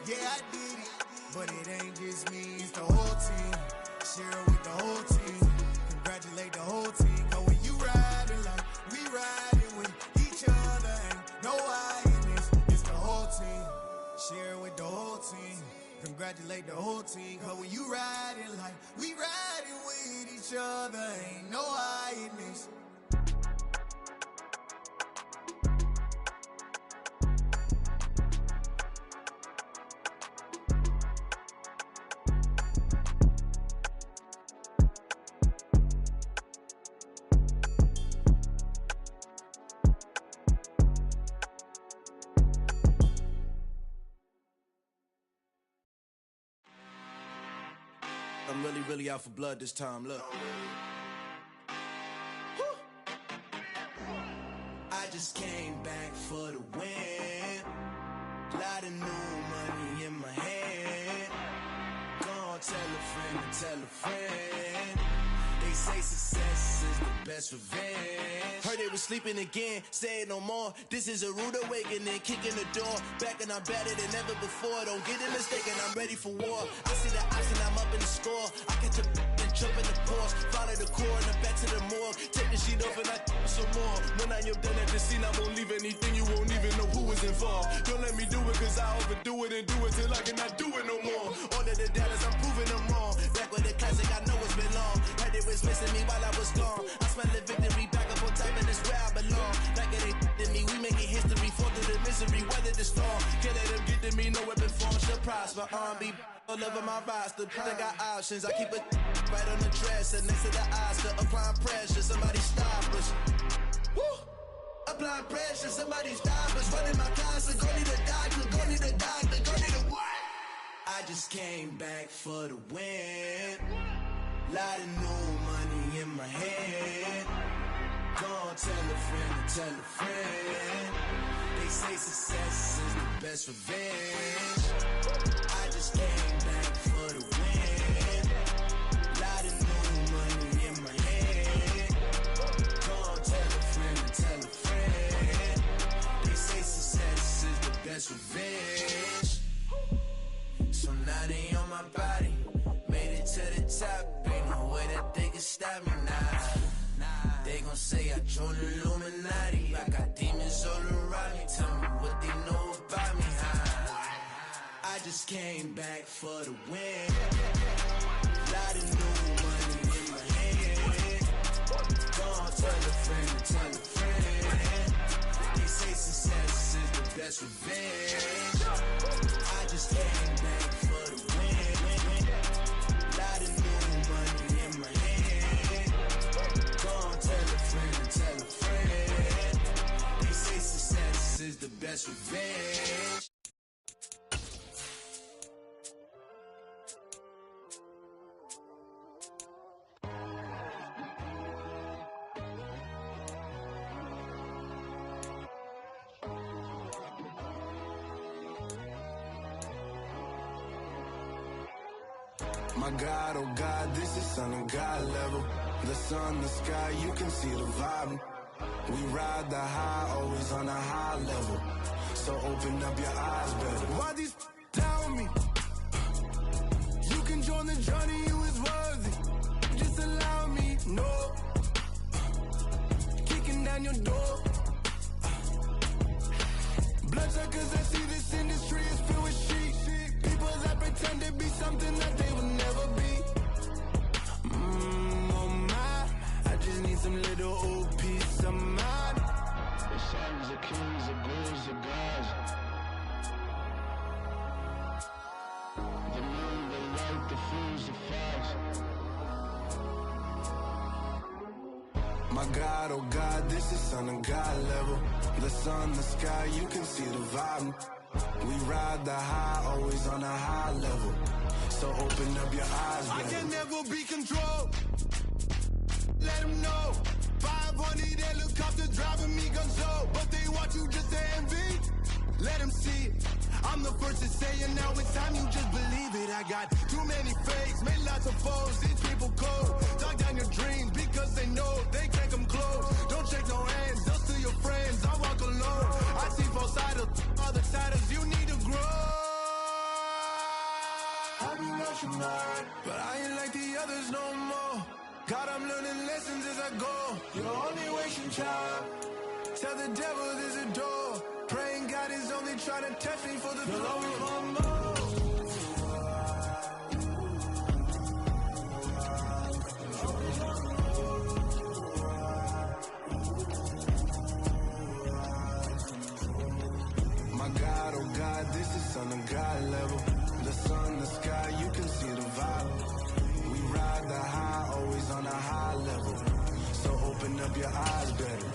Yeah, I did it, but it ain't just me, it's the whole team. Share it with the whole team. Congratulate the whole team. Cause when you riding like we riding with each other, ain't no I in this, it's the whole team. Share it with the whole team. Congratulate the whole team. Cause when you riding like we riding with each other, ain't no I in this. I'm really out for blood this time, look. I just came back for the win. Lot of new money in my hand. Gonna tell a friend to tell a friend. They say success is the best revenge. Heard they was sleeping again, say it no more. This is a rude awakening, kicking the door. Back and I'm better than ever before. Don't get it mistaken, I'm ready for war. I see the option, I'm up in the score. I catch a and jump in the course. Follow the core and then back to the morgue. Take the sheet off and I some more. When I am done at the scene, I won't leave anything. You won't even know who is involved. Don't let me do it cause I overdo it and do it till I cannot do it no more. All of the doubters, I'm proving them wrong. Back with the classic, I know it's been long. Heard they was missing me while I was gone. I smell the victory back up on time and it's where I belong. Like it ain't to me, we making history. Fall through the misery, weather the storm. Can't let them get to me, no weapon form should prosper. R&B all over my roster, I got options. I keep it right on the dresser next to the Oscar. Applying pressure, somebody stop us. Woo! Applying pressure, somebody stop us. Running my closet, go need a doctor, go need a doctor, go need a what? I just came back for the win. Lot of new money in my hand. Gonna tell a friend to tell a friend. They say success is the best revenge. I just came back for the win. Lot of new money in my hand. Gonna tell a friend to tell a friend. They say success is the best revenge. So now they on my body. Made it to the top. Ain't no way that they can stop me now. They gon' say I joined the Illuminati. I got demons all around me. Tell me what they know about me. I just came back for the win. Lot of new money in my hand. Gonna tell a friend to tell a friend. They say success is the best revenge. I just came back for the win. Lot of new money in my hand. Gonna tell a friend to tell a friend. They say success is the best revenge. My God, oh God, this is son of God level. The sun, the sky, you can see the vibe. We ride the high, always on a high level. So open up your eyes better. Why these tell me? You can join the journey, you is worthy. Just allow me, no. Kicking down your door. Bloodsuckers, I see this industry is filled with sheep. People that pretend to be something that they will never be. Oh my, I just need some little old peace of mind. The sons of kings, the ghouls, the gods. The moon, the light, the fools, the fogs. My God, oh God, this is son of God level. The sun, the sky, you can see the vibe. We ride the high, always on a high level. So open up your eyes, baby. I can never be controlled. Let them know. 500 helicopter driving me gonzo. But they want you just to envy. Let them see it. I'm the first to say it, now it's time you just believe it. I got too many fakes, made lots of foes. These people cold. Talk down your dreams because they know they can't come close. Don't shake no hands, just to your friends. I walk alone. I see both sides, other siders. You need to grow. I be nationwide, but I ain't like the others no more. God, I'm learning lessons as I go. You're only wasting time. Tell the devil there's a door. Praying God is only trying to test me for the throne. My God, oh God, this is on a God level. The sun, the sky, you can see the vibe. We ride the high, always on a high level. So open up your eyes better.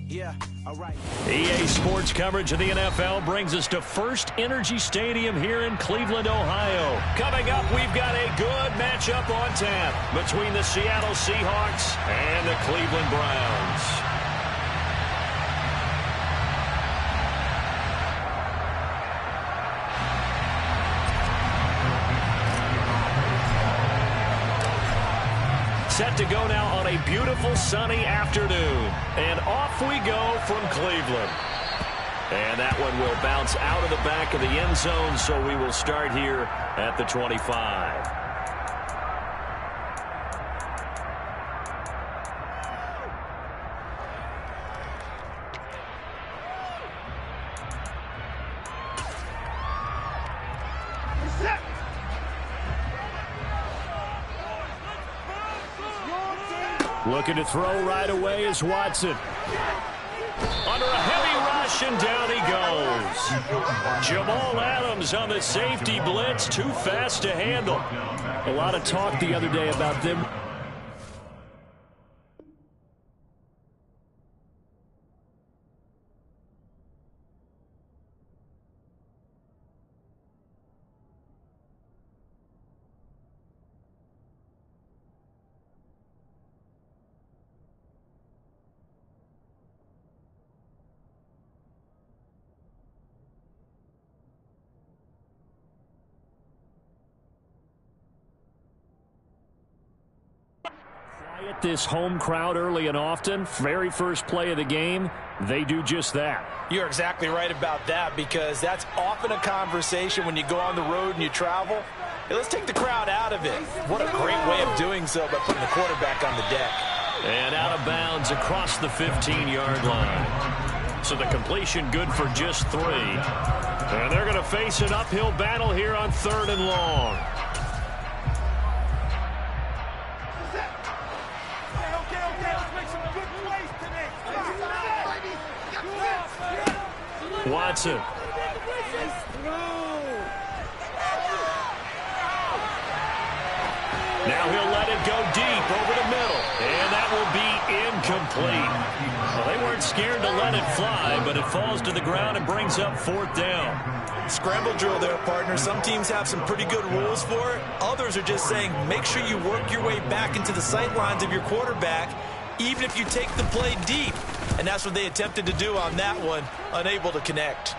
Yeah, all right. EA Sports coverage of the NFL brings us to First Energy Stadium here in Cleveland, Ohio. Coming up, we've got a good matchup on tap between the Seattle Seahawks and the Cleveland Browns. Set to go now on a beautiful sunny afternoon. And off we go from Cleveland. And that one will bounce out of the back of the end zone, so we will start here at the 25. Looking to throw right away is Watson. Under a heavy rush, and down he goes. Jamal Adams on the safety blitz, too fast to handle. A lot of talk the other day about them. This home crowd early and often, very first play of the game, they do just that. You're exactly right about that, because that's often a conversation when you go on the road and you travel. Hey, let's take the crowd out of it. What a great way of doing so by putting the quarterback on the deck. And out of bounds across the 15-yard line. So the completion good for just 3. And they're going to face an uphill battle here on 3rd and long. Watson. Now he'll let it go deep over the middle. And that will be incomplete. Well, they weren't scared to let it fly, but it falls to the ground and brings up 4th down. Scramble drill there, partner. Some teams have some pretty good rules for it. Others are just saying make sure you work your way back into the sight lines of your quarterback, even if you take the play deep. And that's what they attempted to do on that one, unable to connect.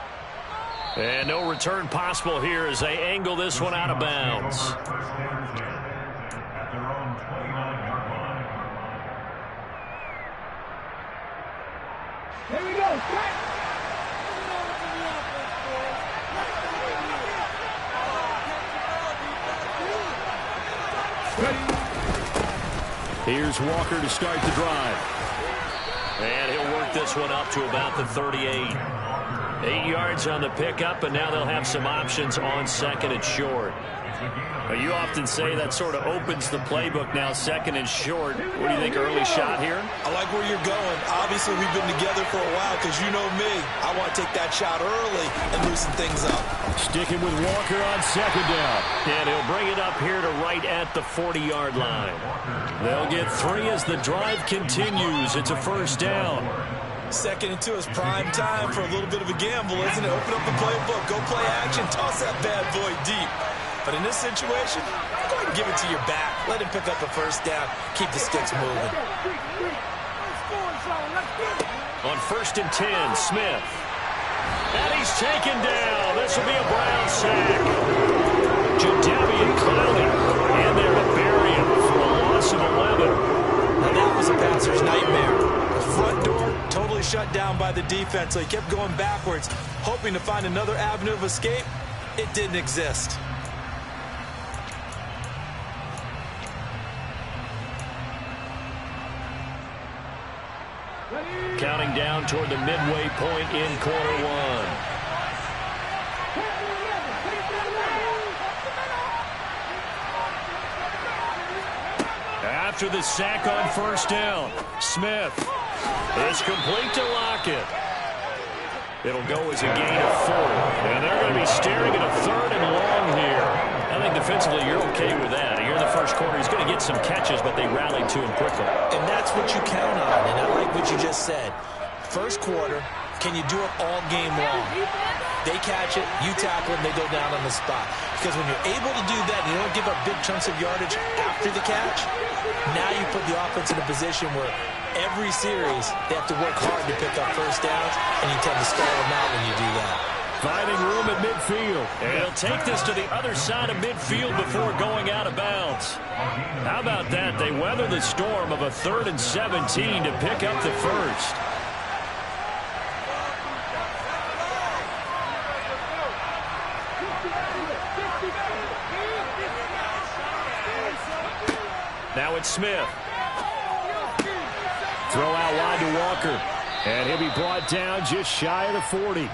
And no return possible here as they angle this one out of bounds. Here we go. Here's Walker to start the drive. And he'll work this one up to about the 38. 8 yards on the pickup, and now they'll have some options on 2nd and short. You often say that sort of opens the playbook now, 2nd and short. What do you think, early shot here? I like where you're going. Obviously, we've been together for a while because you know me. I want to take that shot early and loosen things up. Sticking with Walker on 2nd down. And he'll bring it up here to right at the 40-yard line. They'll get 3 as the drive continues. It's a 1st down. 2nd and 2 is prime time for a little bit of a gamble, isn't it? Open up the playbook, go play action, toss that bad boy deep. But in this situation, go ahead and give it to your back. Let him pick up a 1st down. Keep the sticks moving. On 1st and 10, Smith. And he's taken down. This will be a Brown sack. Jadeveon Clowney in there to bury him for a loss of 11. Now that was a passer's nightmare. The front door totally shut down by the defense, so he kept going backwards, hoping to find another avenue of escape. It didn't exist. Counting down toward the midway point in quarter one. After the sack on first down, Smith is complete to Lockett. It'll go as a gain of 4. And they're going to be staring at a 3rd and long here. I think defensively you're okay with that. Here in the first quarter, he's going to get some catches, but they rallied to him quickly. And that's what you count on, and I like what you just said. First quarter, can you do it all game long? They catch it, you tackle them, they go down on the spot. Because when you're able to do that, you don't give up big chunks of yardage after the catch, now you put the offense in a position where every series they have to work hard to pick up first downs, and you tend to stall them out when you do that. Finding room at midfield. And he'll take this to the other side of midfield before going out of bounds. How about that? They weather the storm of a 3rd and 17 to pick up the first. Now it's Smith. Throw out wide to Walker. And he'll be brought down just shy of the 40.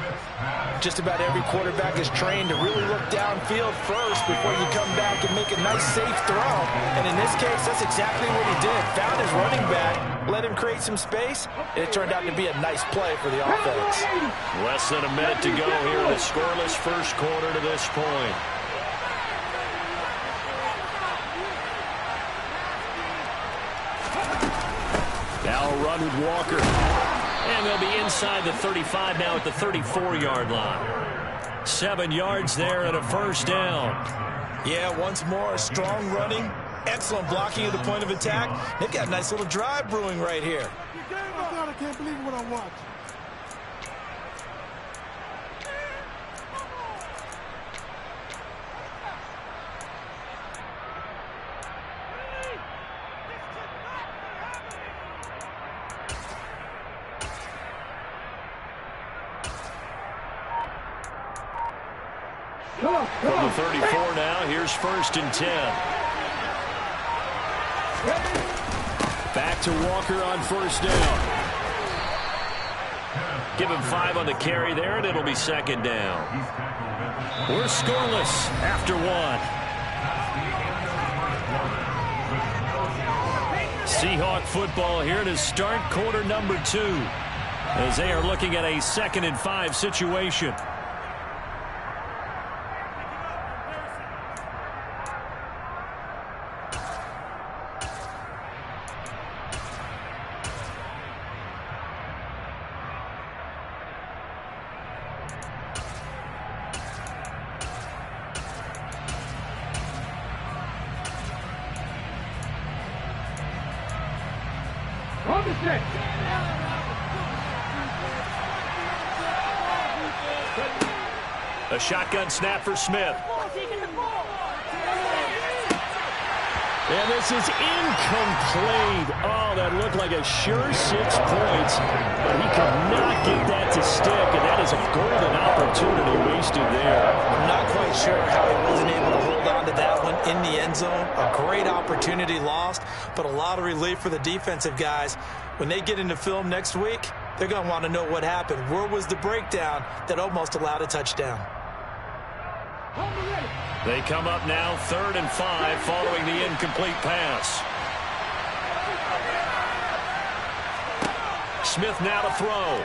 Just about every quarterback is trained to really look downfield first before you come back and make a nice, safe throw. And in this case, that's exactly what he did. Found his running back, let him create some space, and it turned out to be a nice play for the offense. Less than a minute to go here in the scoreless first quarter to this point. Now a run with Walker. And they'll be inside the 35 now at the 34-yard line. 7 yards there and a first down. Yeah, once more, strong running, excellent blocking at the point of attack. They've got a nice little drive brewing right here. I can't believe what I watched. From the 34 now, here's 1st and 10. Back to Walker on first down. Give him 5 on the carry there, and it'll be 2nd down. We're scoreless after 1. Seahawk football here to start quarter number 2 as they are looking at a 2nd and 5 situation. A shotgun snap for Smith. And this is incomplete. Oh, that looked like a sure 6 points, but he could not get that to stick, and that is a golden opportunity wasted there. I'm not quite sure how he wasn't able to hold on to that one in the end zone. A great opportunity lost, but a lot of relief for the defensive guys. When they get into film next week, they're going to want to know what happened. Where was the breakdown that almost allowed a touchdown? They come up now 3rd and 5 following the incomplete pass. Smith now to throw.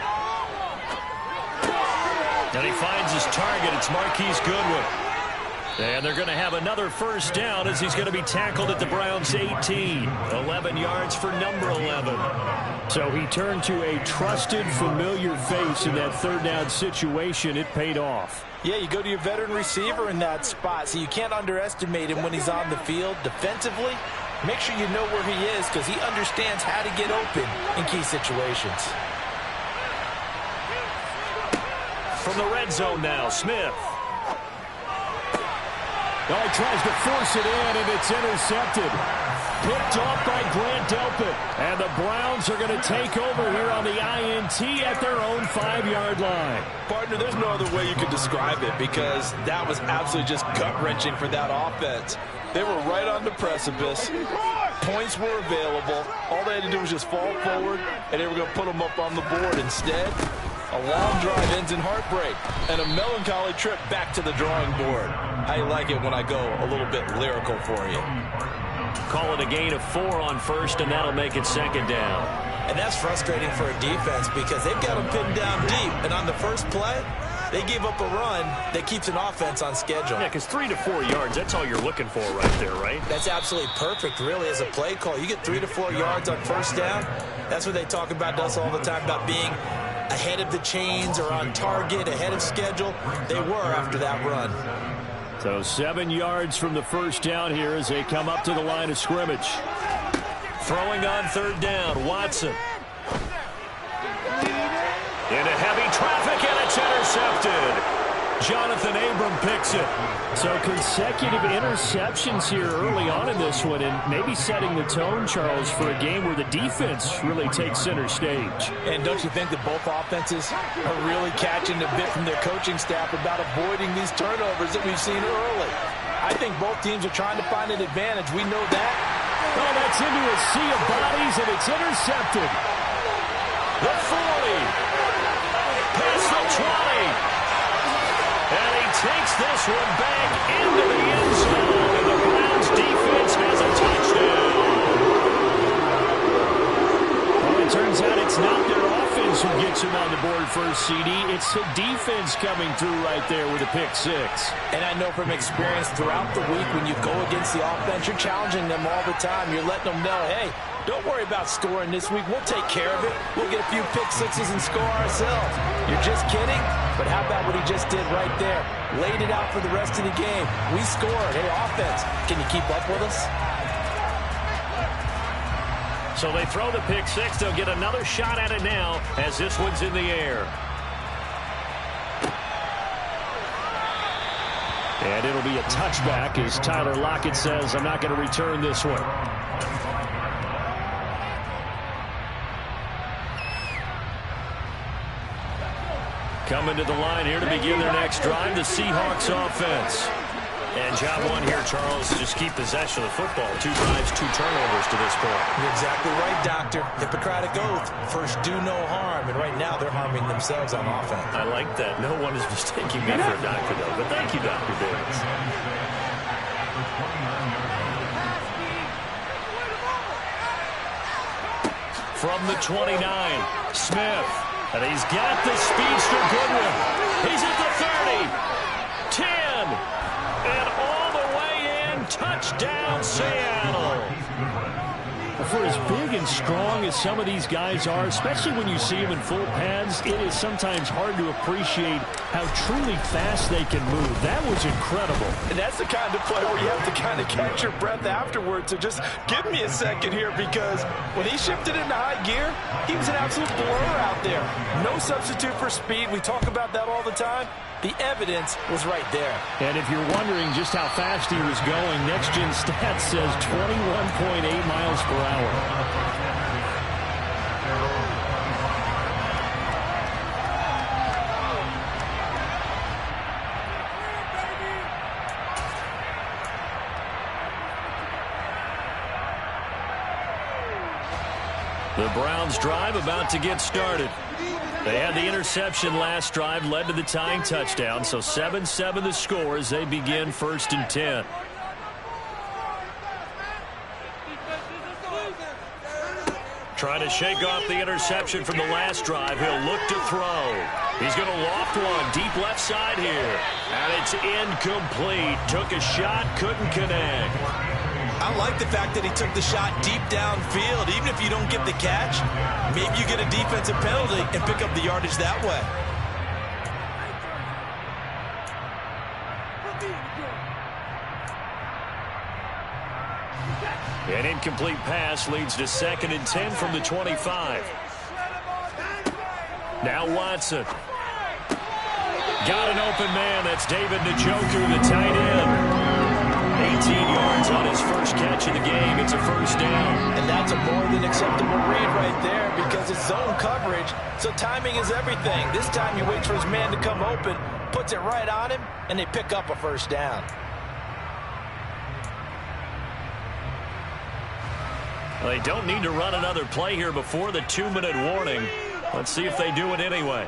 And he finds his target. It's Marquise Goodwin. And they're going to have another first down as he's going to be tackled at the Browns' 18. 11 yards for number 11. So he turned to a trusted, familiar face in that 3rd down situation. It paid off. Yeah, you go to your veteran receiver in that spot, so you can't underestimate him when he's on the field. Defensively, make sure you know where he is because he understands how to get open in key situations. From the red zone now, Smith. Oh, he tries to force it in, and it's intercepted. Picked off by Grant Delpit. And the Browns are going to take over here on the INT at their own 5-yard line. Partner, there's no other way you could describe it because that was absolutely just gut-wrenching for that offense. They were right on the precipice. Points were available. All they had to do was just fall forward, and they were going to put them up on the board. Instead, a long drive ends in heartbreak and a melancholy trip back to the drawing board. How you like it when I go a little bit lyrical for you? Call it a gain of 4 on first, and that'll make it second down. And that's frustrating for a defense because they've got them pinned down deep. And on the first play, they gave up a run that keeps an offense on schedule. Yeah, because 3 to 4 yards, that's all you're looking for right there, right? That's absolutely perfect, really, as a play call. You get 3 to 4 yards on first down. That's what they talk about us all the time, about being ahead of the chains or on target, ahead of schedule. They were after that run. So 7 yards from the first down here as they come up to the line of scrimmage. Throwing on third down, Watson. Into heavy traffic, and it's intercepted. Jonathan Abram picks it. So consecutive interceptions here early on in this one, and maybe setting the tone, Charles, for a game where the defense really takes center stage. And don't you think that both offenses are really catching a bit from their coaching staff about avoiding these turnovers that we've seen early? I think both teams are trying to find an advantage. We know that. Oh, that's into a sea of bodies, and it's intercepted. The 40. Past the 20. And he takes this one back into the end zone. And the Browns defense has a touchdown. Well, it turns out it's not their offense who gets him on the board first, CD. It's the defense coming through right there with a pick 6. And I know from experience throughout the week when you go against the offense, you're challenging them all the time. You're letting them know, hey, don't worry about scoring this week. We'll take care of it. We'll get a few pick 6s and score ourselves. You're just kidding? But how about what he just did right there? Laid it out for the rest of the game. We scored. Hey, offense, can you keep up with us? So they throw the pick 6. They'll get another shot at it now as this one's in the air. And it'll be a touchback as Tyler Lockett says, I'm not going to return this one. Coming to the line here to begin their next drive, the Seahawks offense. And job one here, Charles, just keep possession of the football. 2 drives, 2 turnovers to this point. You're exactly right, Doctor. Hippocratic oath. First, do no harm. And right now, they're harming themselves on offense. I like that. No one is mistaking me for a doctor, though. But thank you, Dr. Davis. From the 29, Smith. And he's got the speedster Goodwin. He's at the 30. 10. And all the way in. Touchdown, Seattle. For as big and strong as some of these guys are, especially when you see them in full pads, it is sometimes hard to appreciate how truly fast they can move. That was incredible. And that's the kind of play where you have to kind of catch your breath afterwards. So just give me a second here, because when he shifted into high gear, he was an absolute blur out there. No substitute for speed. We talk about that all the time. The evidence was right there. And if you're wondering just how fast he was going, Next Gen Stats says 21.8 miles per hour. The Browns drive about to get started. They had the interception last drive, led to the tying touchdown, so 7-7 the score as they begin 1st and 10. Trying to shake off the interception from the last drive. He'll look to throw. He's going to loft one deep left side here. And it's incomplete. Took a shot, couldn't connect. I like the fact that he took the shot deep downfield. Even if you don't get the catch, maybe you get a defensive penalty and pick up the yardage that way. An incomplete pass leads to 2nd and 10 from the 25. Now Watson. Got an open man. That's David Njoku, the tight end. 18 yards on his first catch of the game. It's a first down. And that's a more than acceptable read right there because it's zone coverage, so timing is everything. This time he waits for his man to come open, puts it right on him, and they pick up a first down. Well, they don't need to run another play here before the 2-minute warning. Let's see if they do it anyway.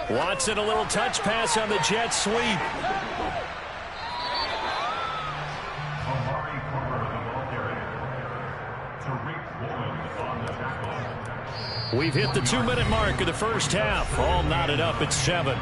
Watson, a little touch pass on the jet sweep. We've hit the 2-minute mark of the first half. All knotted up at 7.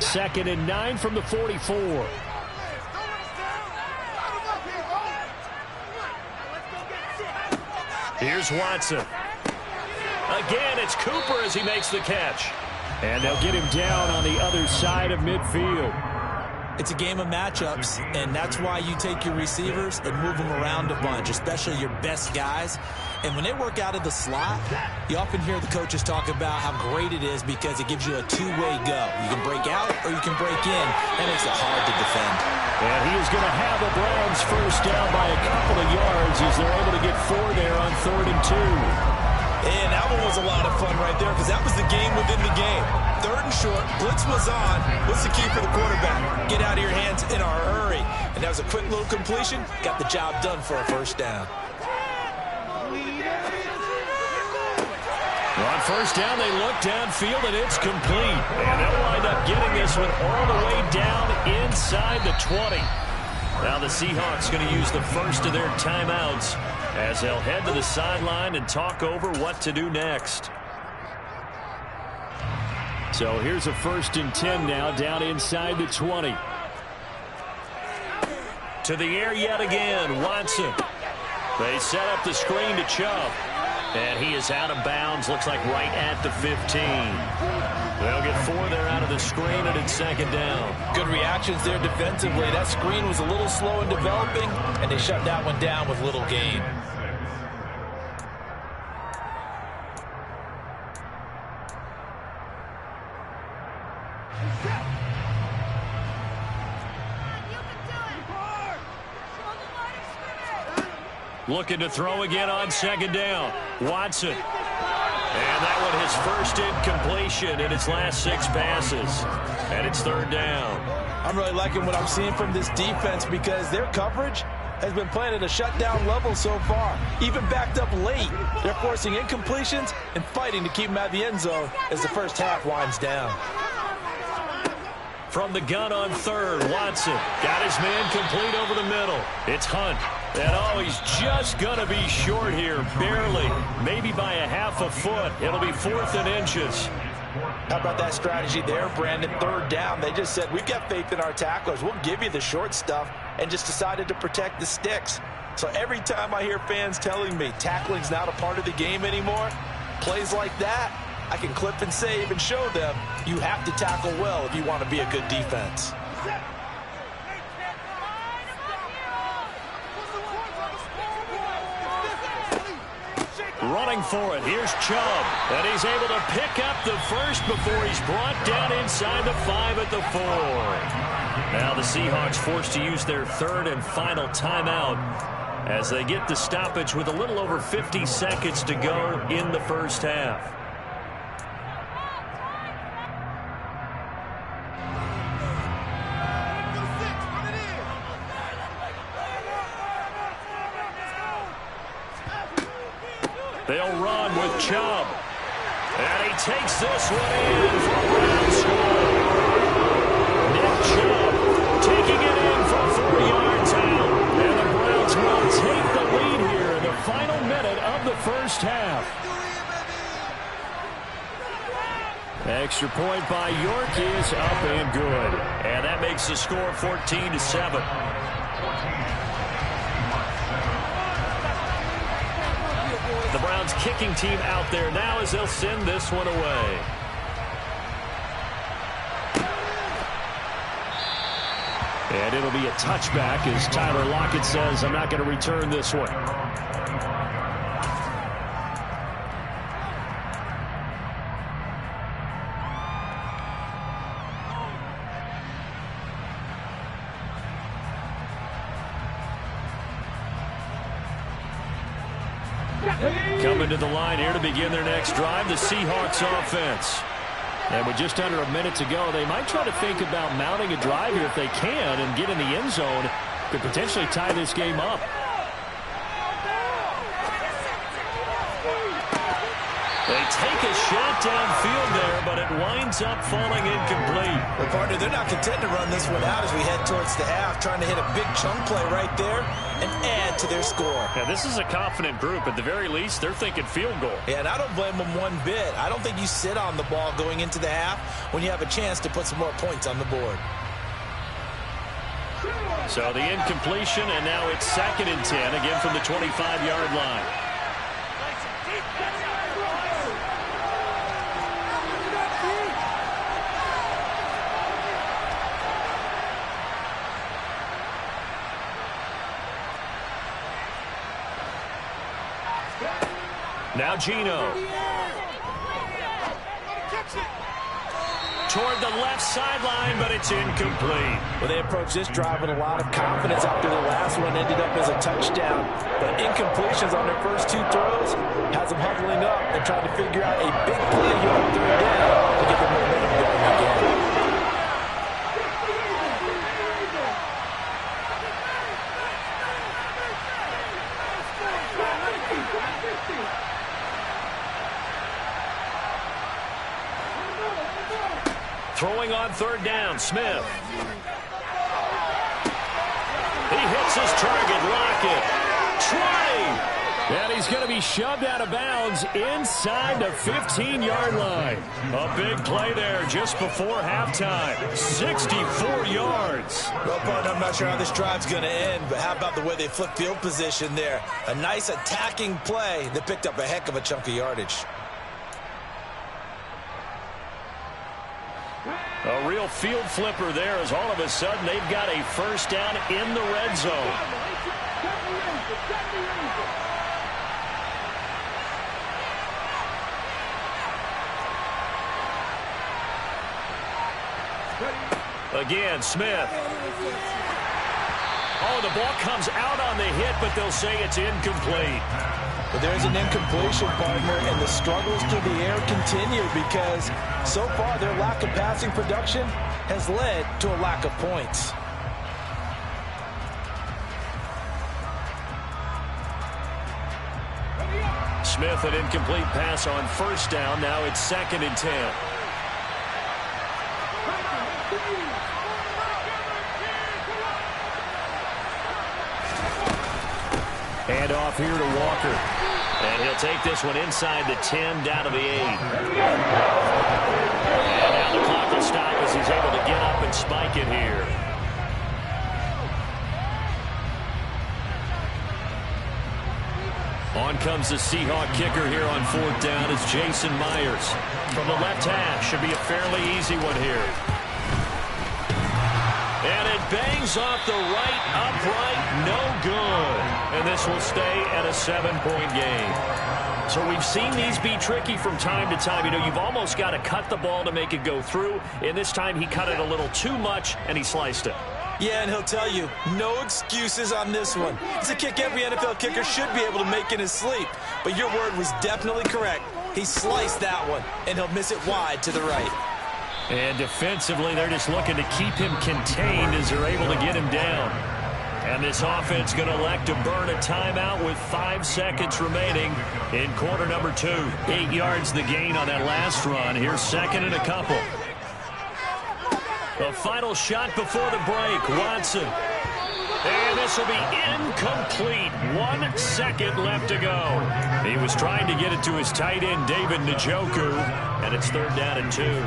Second and 9 from the 44. Here's Watson. Again, it's Cooper as he makes the catch. And they'll get him down on the other side of midfield. It's a game of matchups, and that's why you take your receivers and move them around a bunch, especially your best guys. And when they work out of the slot, you often hear the coaches talk about how great it is because it gives you a two-way go. You can break out or you can break in. That makes it hard to defend. And he is going to have the Browns first down by a couple of yards as they're able to get 4 there on 3rd and 2. And that one was a lot of fun right there because that was the game within the game. 3rd and short, blitz was on. What's the key for the quarterback? Get out of your hands in a hurry. And that was a quick little completion. Got the job done for a first down. On first down, they look downfield, and it's complete. And they'll wind up getting this one all the way down inside the 20. Now the Seahawks going to use the first of their timeouts as they'll head to the sideline and talk over what to do next. So here's a 1st and 10 now down inside the 20. To the air yet again, Watson. They set up the screen to Chubb. And he is out of bounds, looks like right at the 15. They'll get 4 there out of the screen, and it's 2nd down. Good reactions there defensively. That screen was a little slow in developing, and they shut that one down with little gain. Looking to throw again on 2nd down. Watson. And that one his first incompletion in his last 6 passes. And it's 3rd down. I'm really liking what I'm seeing from this defense because their coverage has been playing at a shutdown level so far. Even backed up late, they're forcing incompletions and fighting to keep them out of the end zone as the first half winds down. From the gun on 3rd, Watson got his man complete over the middle. It's Hunt. And he's just going to be short here, barely, maybe by a half a foot. It'll be 4th and inches. How about that strategy there, Brandon? Third down, they just said, we've got faith in our tacklers. We'll give you the short stuff, and just decided to protect the sticks. So every time I hear fans telling me tackling's not a part of the game anymore, plays like that, I can clip and save and show them you have to tackle well if you want to be a good defense. Running for it, here's Chubb, and he's able to pick up the first before he's brought down inside the 5 at the 4. Now the Seahawks forced to use their third and final timeout as they get the stoppage with a little over 50 seconds to go in the first half. They'll run with Chubb. And he takes this one in for a Brown score. Nick Chubb taking it in from 4 yards out. And the Browns will take the lead here in the final minute of the first half. Extra point by York is up and good. And that makes the score 14-7. The Browns kicking team out there now as they'll send this one away. And it'll be a touchback as Tyler Lockett says, I'm not going to return this one. Coming to the line here to begin their next drive, the Seahawks offense. And with just under a minute to go, they might try to think about mounting a drive here if they can and get in the end zone. Could potentially tie this game up. They take a shot downfield there, but it winds up falling incomplete. Well, partner, they're not content to run this one out as we head towards the half, trying to hit a big chunk play right there and add to their score. Now, this is a confident group. At the very least, they're thinking field goal. Yeah, and I don't blame them one bit. I don't think you sit on the ball going into the half when you have a chance to put some more points on the board. So the incompletion, and now it's 2nd and 10, again from the 25-yard line. Now Geno. Toward the left sideline, but it's incomplete. Well, they approached this drive with a lot of confidence after the last one ended up as a touchdown. But incompletions on their first 2 throws has them huddling up and trying to figure out a big play here on 3rd down to get the momentum going again. Throwing on 3rd down, Smith. He hits his target, Lockett. Trying. And he's going to be shoved out of bounds inside the 15-yard line. A big play there just before halftime. 64 yards. Well, partner, I'm not sure how this drive's going to end, but how about the way they flip field position there? A nice attacking play that picked up a heck of a chunk of yardage. A real field flipper there as all of a sudden they've got a first down in the red zone. Again, Smith. Oh, the ball comes out on the hit, but they'll say it's incomplete. But there's an incompletion, partner, and the struggles through the air continue because so far their lack of passing production has led to a lack of points. Smith, an incomplete pass on 1st down. Now it's 2nd and 10. Hand off here to Walker. And he'll take this one inside the 10, down to the 8. And now the clock will stop as he's able to get up and spike it here. On comes the Seahawk kicker here on 4th down. It's Jason Myers. From the left hash, should be a fairly easy one here. And it bangs off the right upright, no good. And this will stay at a 7-point game. So we've seen these be tricky from time to time. You know, you've almost got to cut the ball to make it go through. And this time he cut it a little too much, and he sliced it. Yeah, and he'll tell you, no excuses on this one. It's a kick every NFL kicker should be able to make in his sleep. But your word was definitely correct. He sliced that one, and he'll miss it wide to the right. And defensively, they're just looking to keep him contained as they're able to get him down. And this offense going to elect to burn a timeout with 5 seconds remaining in quarter number 2. 8 yards the gain on that last run. Here's 2nd and a couple. The final shot before the break, Watson. And this will be incomplete. 1 second left to go. He was trying to get it to his tight end, David Njoku, and it's 3rd down and 2.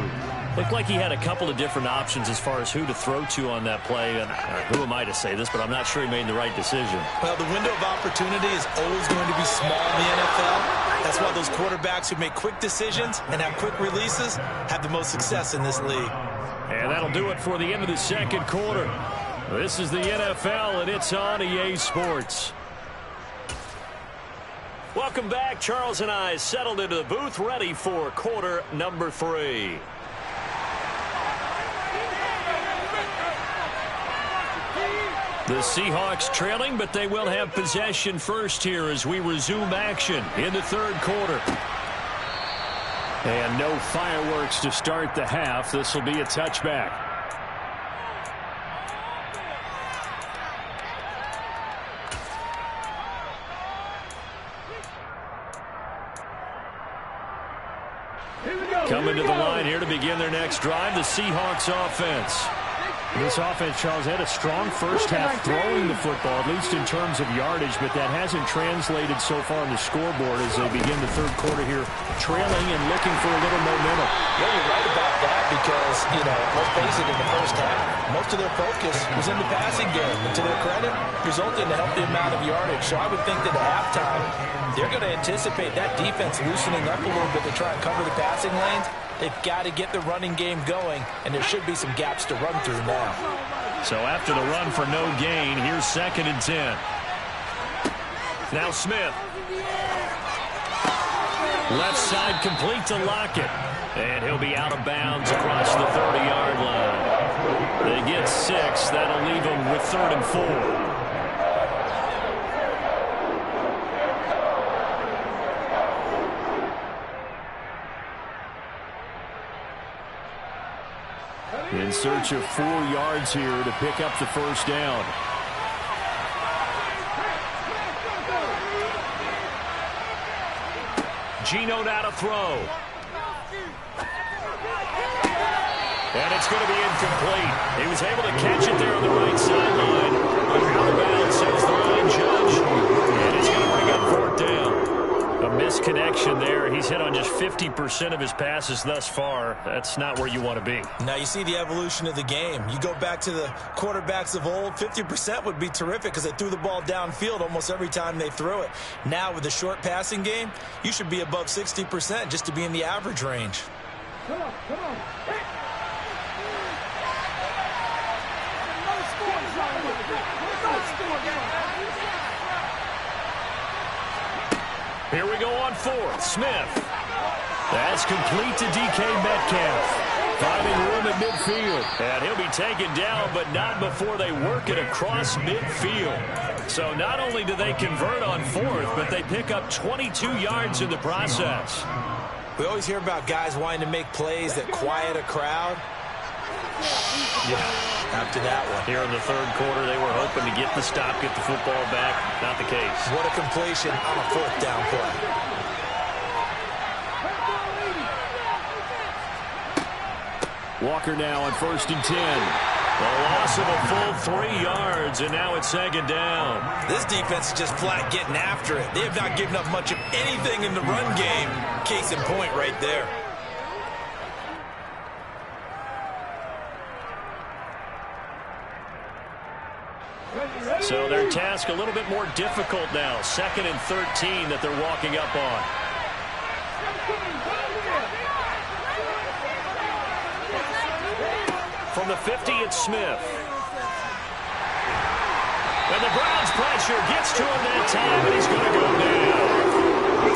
Looked like he had a couple of different options as far as who to throw to on that play. And who am I to say this, but I'm not sure he made the right decision. Well, the window of opportunity is always going to be small in the NFL. That's why those quarterbacks who make quick decisions and have quick releases have the most success in this league. And that'll do it for the end of the 2nd quarter. This is the NFL, and it's on EA Sports. Welcome back. Charles and I settled into the booth, ready for quarter number 3. The Seahawks trailing, but they will have possession first here as we resume action in the 3rd quarter. And no fireworks to start the half. This will be a touchback. Coming to the line here to begin their next drive, the Seahawks offense. This offense, Charles, had a strong first half throwing the football, at least in terms of yardage, but that hasn't translated so far on the scoreboard as they begin the 3rd quarter here, trailing and looking for a little momentum. Yeah, you're right about that because, you know, let's face it, in the first half, most of their focus was in the passing game. And to their credit, resulted in a healthy amount of yardage. So I would think that at halftime, they're going to anticipate that defense loosening up a little bit to try and cover the passing lanes. They've got to get the running game going, and there should be some gaps to run through now. So after the run for no gain, here's 2nd and 10. Now Smith. Left side complete to Lockett. And he'll be out of bounds across the 30-yard line. They get 6. That'll leave them with 3rd and 4. In search of 4 yards here to pick up the first down. Geno now to throw. And it's going to be incomplete. He was able to catch it there on the right sideline. But out of bounds, says the line judge. And it's going to bring up 4th down. A misconnection there. He's hit on just 50% of his passes thus far. That's not where you want to be. Now you see the evolution of the game. You go back to the quarterbacks of old, 50% would be terrific because they threw the ball downfield almost every time they threw it. Now with the short passing game, you should be above 60% just to be in the average range. Come on, come on. Here we go on 4th. Smith. That's complete to DK Metcalf. Finding room at midfield. And he'll be taken down, but not before they work it across midfield. So not only do they convert on 4th, but they pick up 22 yards in the process. We always hear about guys wanting to make plays that quiet a crowd. Yeah, after that one. Here in the 3rd quarter, they were hoping to get the stop, get the football back. Not the case. What a completion on a 4th down play. Walker now on 1st and 10. A loss of a full 3 yards, and now it's second down. This defense is just flat getting after it. They have not given up much of anything in the run game. Case in point right there. So their task a little bit more difficult now. 2nd and 13 that they're walking up on. From the 50, it's Smith. And the Browns pressure gets to him that time, and he's going to go down.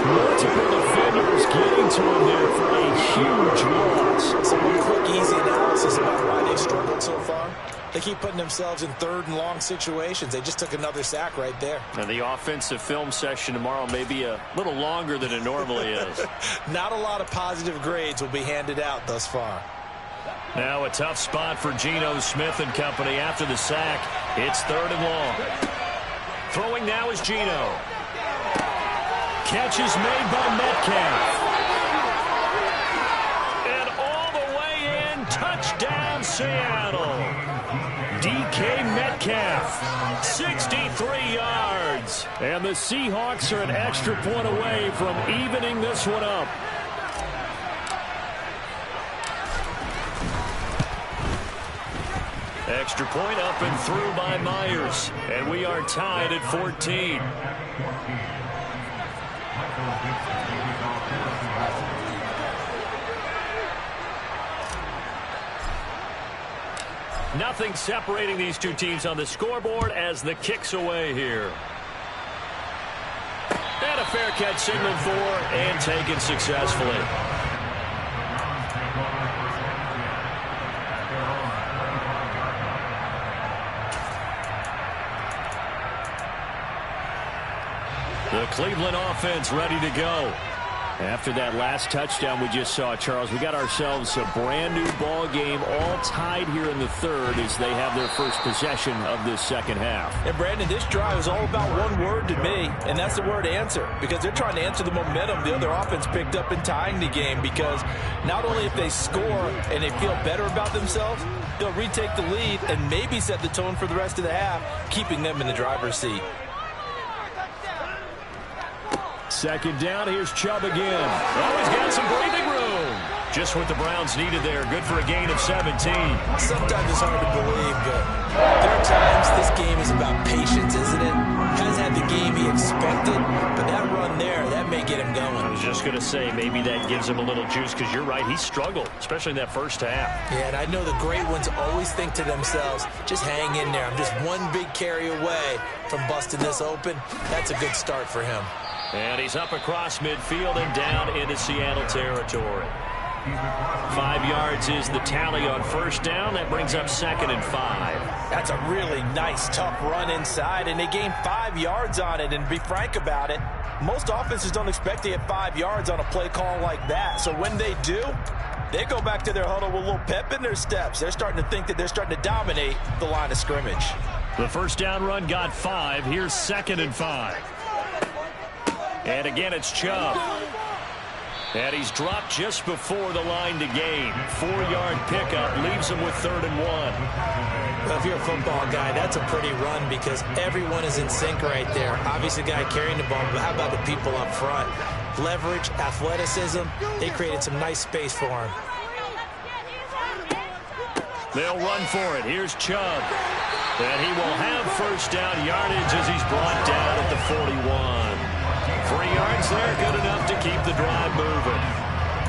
Multiple defenders getting to him there for a huge loss. Some quick, easy analysis about why they've struggled so far. They keep putting themselves in 3rd and long situations. They just took another sack right there. And the offensive film session tomorrow may be a little longer than it normally is. Not a lot of positive grades will be handed out thus far. Now a tough spot for Geno Smith and company after the sack. It's 3rd and long. Throwing now is Geno. Catch is made by Metcalf. And all the way in, touchdown Seattle. DK Metcalf, 63 yards. And the Seahawks are an extra point away from evening this one up. Extra point up and through by Myers. And we are tied at 14. Nothing separating these two teams on the scoreboard as the kick's away here. And a fair catch signaled for and taken successfully. The Cleveland offense ready to go. After that last touchdown we just saw, Charles, we got ourselves a brand new ball game, all tied here in the 3rd as they have their first possession of this second half. And Brandon, this drive is all about one word to me, and that's the word answer, because they're trying to answer the momentum the other offense picked up in tying the game, because not only if they score and they feel better about themselves, they'll retake the lead and maybe set the tone for the rest of the half, keeping them in the driver's seat. Second down, here's Chubb again. Oh, he's got some breathing room. Just what the Browns needed there. Good for a gain of 17. Sometimes it's hard to believe, but there are times this game is about patience, isn't it? Hasn't had the game he expected, but that run there, that may get him going. I was just going to say, maybe that gives him a little juice, because you're right, he struggled, especially in that first half. Yeah, and I know the great ones always think to themselves, just hang in there. I'm just one big carry away from busting this open. That's a good start for him. And he's up across midfield and down into Seattle territory. 5 yards is the tally on first down. That brings up 2nd and 5. That's a really nice, tough run inside, and they gained 5 yards on it. And to be frank about it, most offenses don't expect to get 5 yards on a play call like that. So when they do, they go back to their huddle with a little pep in their steps. They're starting to think that they're starting to dominate the line of scrimmage. The first down run got 5. Here's 2nd and 5. And again, it's Chubb. And he's dropped just before the line to gain. 4-yard pickup leaves him with 3rd and 1. Well, if you're a football guy, that's a pretty run because everyone is in sync right there. Obviously, the guy carrying the ball, but how about the people up front? Leverage, athleticism, they created some nice space for him. They'll run for it. Here's Chubb. And he will have first down yardage as he's brought down at the 41. 3 yards there, good enough to keep the drive moving.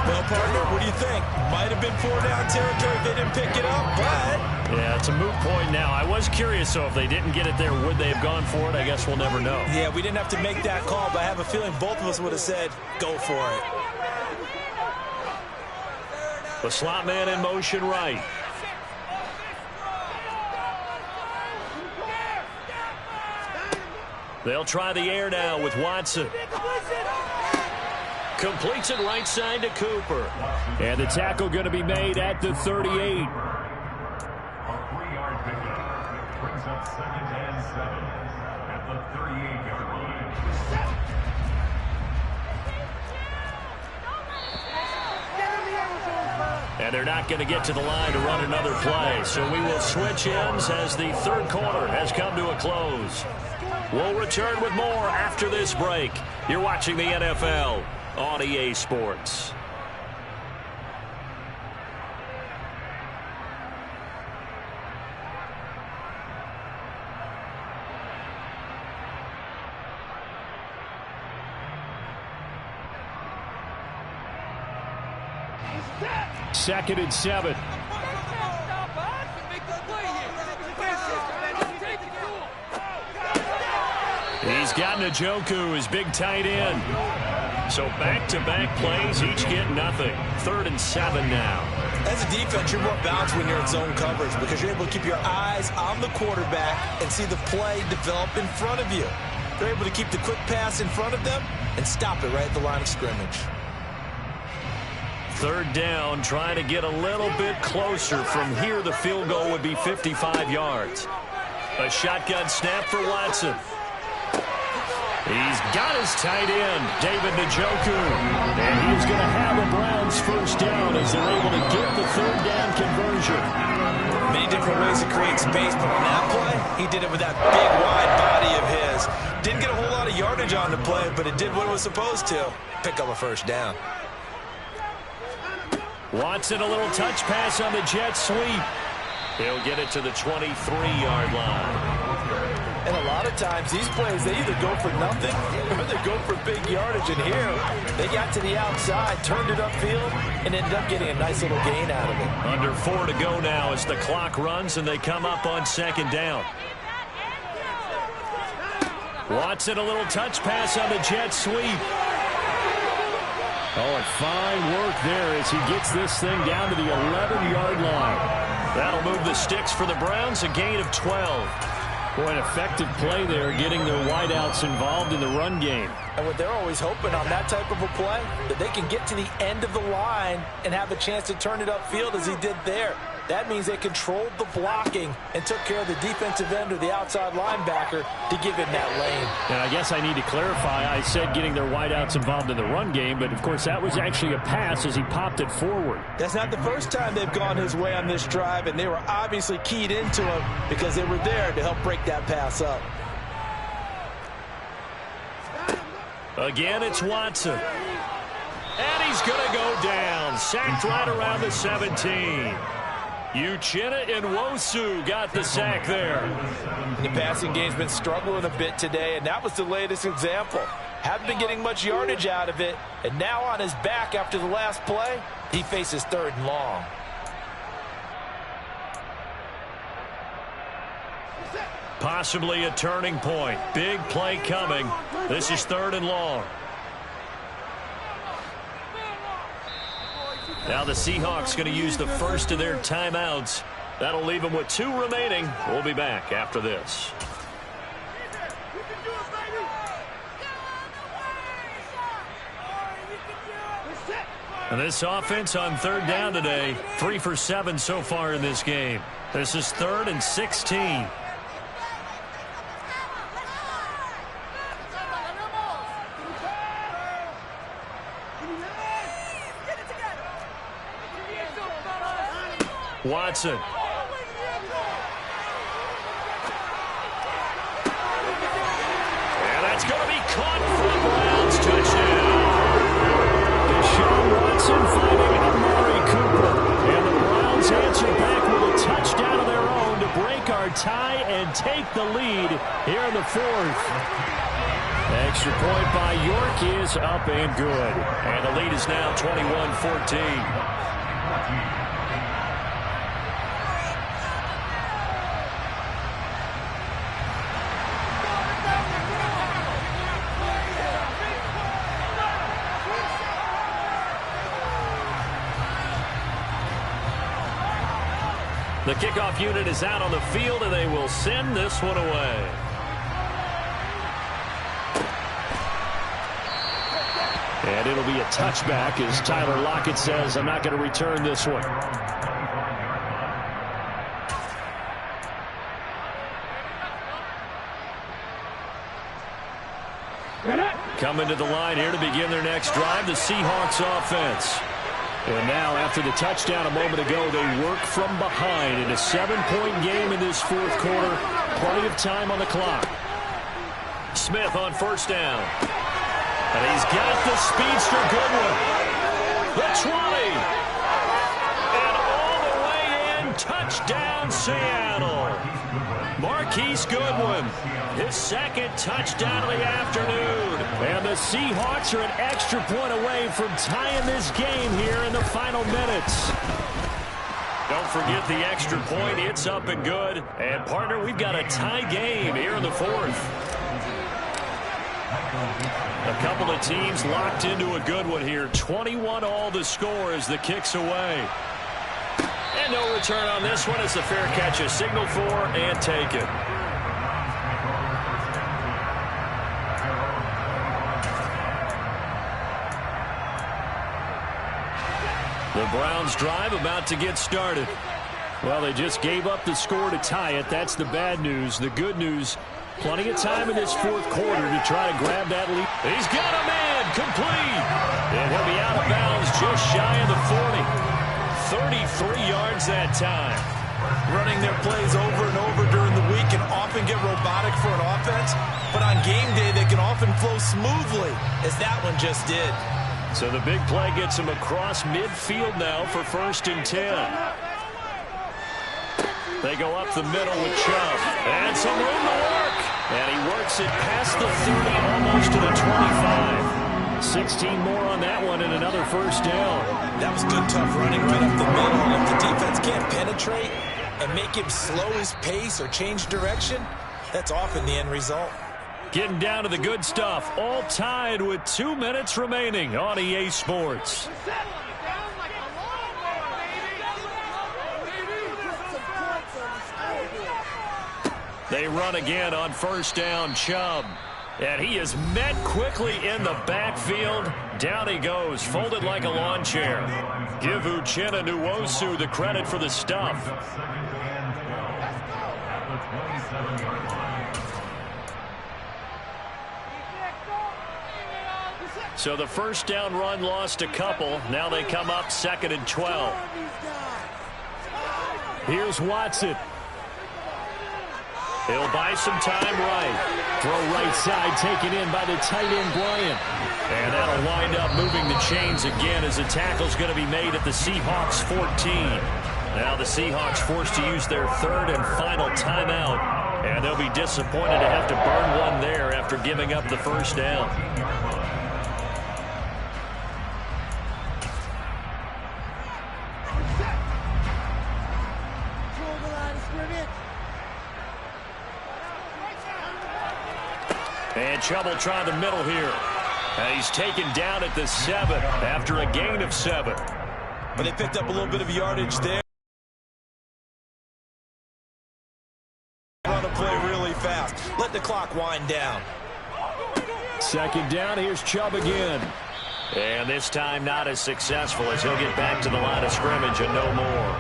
Well, partner, what do you think? Might have been 4-down territory if they didn't pick it up, but... Yeah, it's a moot point now. I was curious, so if they didn't get it there, would they have gone for it? I guess we'll never know. Yeah, we didn't have to make that call, but I have a feeling both of us would have said, go for it. The slot man in motion right. They'll try the air now with Watson. Completes it right side to Cooper. And the tackle going to be made at the 38. A 3-yard pickup brings up 2nd and 7 at the 38-yard line. And they're not going to get to the line to run another play. So we will switch ends as the third quarter has come to a close. We'll return with more after this break. You're watching the NFL on EA Sports. Second and 7. He's got Njoku, his big tight end. So back-to-back plays, each get nothing. 3rd and 7 now. As a defense, you're more balanced when you're in zone coverage because you're able to keep your eyes on the quarterback and see the play develop in front of you. They're able to keep the quick pass in front of them and stop it right at the line of scrimmage. 3rd down, trying to get a little bit closer. From here, the field goal would be 55 yards. A shotgun snap for Watson. He's got his tight end, David Njoku. And he's going to have a Browns first down as they're able to get the 3rd down conversion. Many different ways to create space, but on that play, he did it with that big, wide body of his. Didn't get a whole lot of yardage on the play, but it did what it was supposed to. Pick up a first down. Watson, a little touch pass on the jet sweep. He'll get it to the 23-yard line. And a lot of times, these plays, they either go for nothing or they go for big yardage. And here, they got to the outside, turned it upfield, and ended up getting a nice little gain out of it. Under 4 to go now as the clock runs and they come up on 2nd down. Watson, a little touch pass on the jet sweep. Oh, and fine work there as he gets this thing down to the 11-yard line. That'll move the sticks for the Browns, a gain of 12. Boy, an effective play there, getting their wideouts involved in the run game. And what they're always hoping on that type of a play, that they can get to the end of the line and have a chance to turn it upfield as he did there. That means they controlled the blocking and took care of the defensive end or the outside linebacker to give him that lane. And I guess I need to clarify, I said getting their wideouts involved in the run game, but of course that was actually a pass as he popped it forward. That's not the first time they've gone his way on this drive, and they were obviously keyed into him because they were there to help break that pass up. Again, it's Watson. And he's going to go down. Sacked right around the 17. Uchenna Nwosu got the sack there. The passing game's been struggling a bit today, and that was the latest example. Haven't been getting much yardage out of it, and now on his back after the last play, he faces 3rd and long. Possibly a turning point. Big play coming. This is 3rd and long. Now the Seahawks going to use the first of their timeouts. That'll leave them with 2 remaining. We'll be back after this. And this offense on 3rd down today, 3 for 7 so far in this game. This is 3rd and 16. Watson. And that's going to be caught for the Browns. Touchdown. Deshaun Watson finding Amari Cooper. And the Browns answer back with a touchdown of their own to break our tie and take the lead here in the 4th. Extra point by York is up and good. And the lead is now 21-14. The kickoff unit is out on the field, and they will send this one away. And it'll be a touchback as Tyler Lockett says, I'm not going to return this one. Coming to the line here to begin their next drive, the Seahawks offense. And now, after the touchdown a moment ago, they work from behind in a 7-point game in this fourth quarter. Plenty of time on the clock. Smith on first down. And he's got the speedster Goodwin. The 20. And all the way in. Touchdown, Seattle. Marquise Goodwin, his second touchdown of the afternoon. And the Seahawks are an extra point away from tying this game here in the final minutes. Don't forget the extra point. It's up and good. And, partner, we've got a tie game here in the fourth. A couple of teams locked into a good one here. 21-all the score as the kick's away. And no return on this one. It's a fair catch, a signal for, and take it. The Browns drive about to get started. Well, they just gave up the score to tie it. That's the bad news. The good news, plenty of time in this fourth quarter to try to grab that lead. He's got a man, complete. And he'll be out of bounds just shy of the 40. 33 yards that time. Running their plays over and over during the week can often get robotic for an offense, but on game day they can often flow smoothly, as that one just did. So the big play gets him across midfield now for 1st and 10. They go up the middle with Chubb. And some room to work. And he works it past the 30, almost to the 25. 16 more on that one and another first down. That was good, tough running right up the middle. And if the defense can't penetrate and make him slow his pace or change direction, that's often the end result. Getting down to the good stuff. All tied with 2 minutes remaining on EA Sports. They run again on first down, Chubb. And he is met quickly in the backfield. Down he goes, folded like a lawn chair. Give Uchenna Nwosu the credit for the stuff. So the first down run lost a couple. Now they come up 2nd and 12. Here's Watson. He'll buy some time right. Throw right side taken in by the tight end Bryant. And that'll wind up moving the chains again as the tackle's going to be made at the Seahawks 14. Now the Seahawks forced to use their 3rd and final timeout. And they'll be disappointed to have to burn one there after giving up the first down. And Chubb will try the middle here. And he's taken down at the 7 after a gain of 7. But they picked up a little bit of yardage there. Run a play really fast. Let the clock wind down. 2nd down, here's Chubb again. And this time not as successful as he'll get back to the line of scrimmage and no more.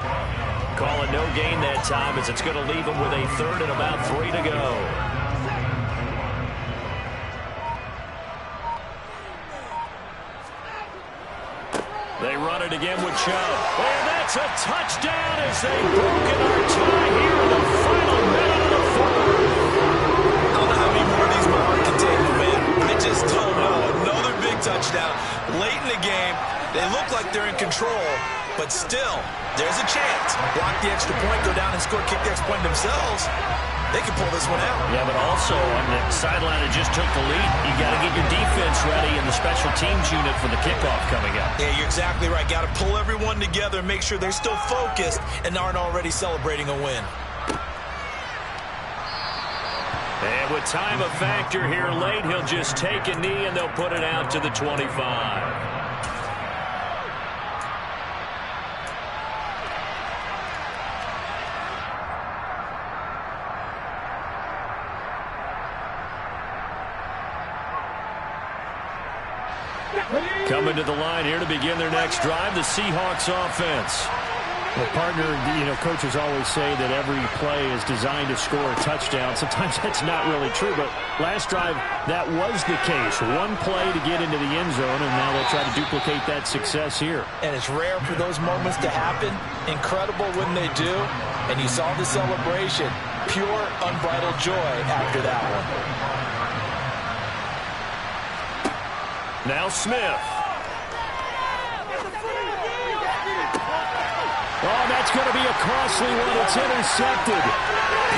Calling no gain that time as it's going to leave him with a 3rd and about 3 to go. They run it again with Chubb. And that's a touchdown as they broken our tie here in the final minute of the fourth. I don't know how many more of these my heart can take, man. I just don't know. Another big touchdown. Late in the game, they look like they're in control, but still, there's a chance. Block the extra point, go down and score, kick the extra point themselves. They can pull this one out. Yeah, but also on the sideline that just took the lead, you got to get your defense ready in the special teams unit for the kickoff coming up. Yeah, you're exactly right. Got to pull everyone together and make sure they're still focused and aren't already celebrating a win. And with time a factor here late, he'll just take a knee and they'll put it out to the 25. Coming to the line here to begin their next drive, the Seahawks offense. Well, partner, coaches always say that every play is designed to score a touchdown. Sometimes that's not really true, but last drive, that was the case. One play to get into the end zone, and now they'll try to duplicate that success here. And it's rare for those moments to happen. Incredible when they do. And you saw the celebration. Pure, unbridled joy after that one. Now Smith. Oh, that's going to be a costly one. It's intercepted.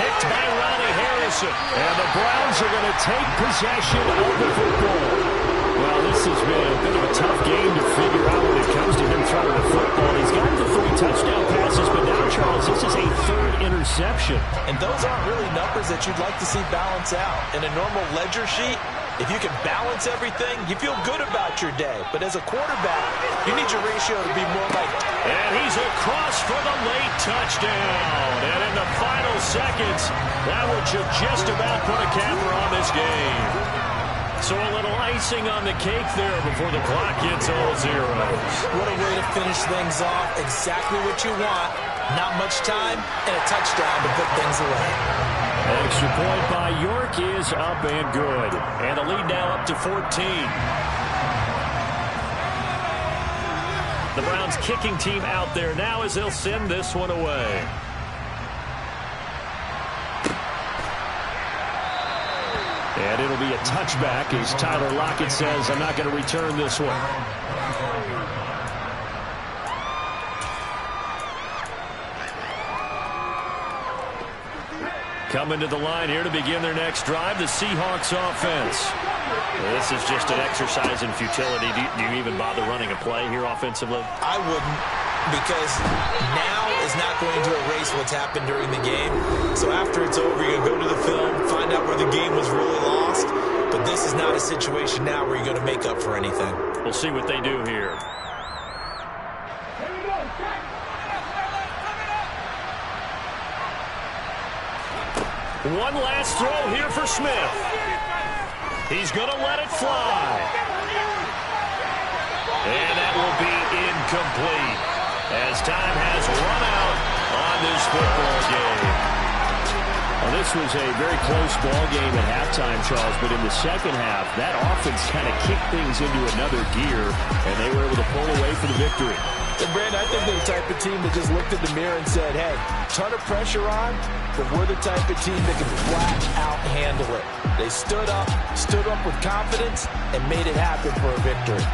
Picked by Ronnie Harrison. And the Browns are going to take possession of the football. Well, this has been a bit of a tough game to figure out when it comes to him throwing the football. He's got the 3 touchdown passes, but now, Charles, this is a 3rd interception. And those aren't really numbers that you'd like to see balance out. In a normal ledger sheet, if you can balance everything, you feel good about your day. But as a quarterback, you need your ratio to be more like... And he's across for the late touchdown. And in the final seconds, that would just about put a capper on this game. So a little icing on the cake there before the clock hits all zeros. What a way to finish things off. Exactly what you want. Not much time and a touchdown to put things away. Extra point by York is up and good. And a lead now up to 14. The Browns kicking team out there now as they'll send this one away. And it'll be a touchback as Tyler Lockett says, I'm not going to return this one. Coming to the line here to begin their next drive, the Seahawks offense. This is just an exercise in futility. Do you even bother running a play here offensively? I wouldn't, because now is not going to erase what's happened during the game. So after it's over, you're going to go to the film, find out where the game was really lost. But this is not a situation now where you're going to make up for anything. We'll see what they do here. One last throw here for Smith. He's going to let it fly. And that will be incomplete as time has run out on this football game. Well, this was a very close ball game at halftime, Charles, but in the second half, that offense kind of kicked things into another gear, and they were able to pull away for the victory. And Brandon, I think they're the type of team that just looked in the mirror and said, hey, ton of pressure on, but we're the type of team that can flat out handle it. They stood up with confidence, and made it happen for a victory.